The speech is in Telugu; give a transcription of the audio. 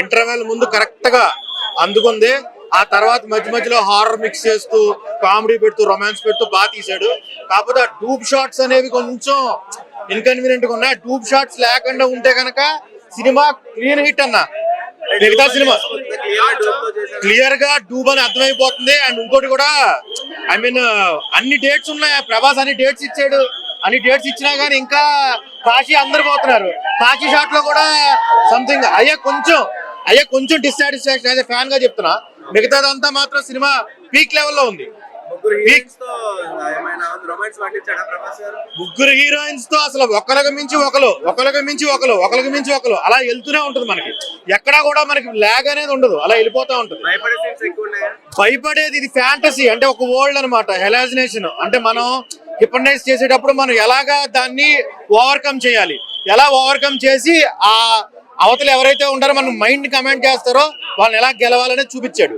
ఇంటర్వెల్ ముందు కరెక్ట్ గా అందుకుంది. ఆ తర్వాత మధ్య మధ్యలో హారర్ మిక్స్ చేస్తూ కామెడీ పెడుతూ రొమాన్స్ పెడుతూ బాగా తీసాడు. కాకపోతే ఆ డూప్ షాట్స్ అనేవి కొంచెం ఇన్కన్వీనియంట్ గా ఉన్నాయి. డూప్ షాట్స్ లేకుండా ఉంటే కనుక సినిమా క్లీన్ హిట్ అన్న. మిగతా సినిమా క్లియర్ గా డూబ్ అని అర్థమైపోతుంది. అండ్ ఇంకోటి కూడా ఐ మీన్ అన్ని డేట్స్ ఉన్నాయి. ప్రభాస్ అన్ని డేట్స్ ఇచ్చాడు. అన్ని డేట్స్ ఇచ్చినా గానీ ఇంకా కాశీ అందరు పోతున్నారు. కాశీ షాట్ లో కూడా సంథింగ్ కొంచెం డిస్సాటిస్ఫాక్షన్ యాజ్ ఫ్యాన్ గా చెప్తున్నా. మిగతాదంతా మాత్రం సినిమా పీక్ లెవెల్లో ఉంది. ముగ్గురు హీరోయిన్స్ తో అసలు ఒకరికి మించి ఒకరు అలా వెళ్తూనే ఉంటుంది. మనకి ఎక్కడా కూడా మనకి లాగ్ అనేది ఉండదు, అలా వెళ్ళిపోతా ఉంటుంది. భయపడేది ఇది ఫ్యాంటసీ అంటే ఒక వరల్డ్ అనమాట, హెలాజినేషన్. అంటే మనం హిప్నటైజ్ చేసేటప్పుడు మనం ఎలాగా దాన్ని ఓవర్కమ్ చేయాలి, ఎలా ఓవర్కమ్ చేసి ఆ అవతల ఎవరైతే ఉంటారో మనం మైండ్ కమాండ్ చేస్తారో వాళ్ళని ఎలా గెలవాలనేది చూపించాడు.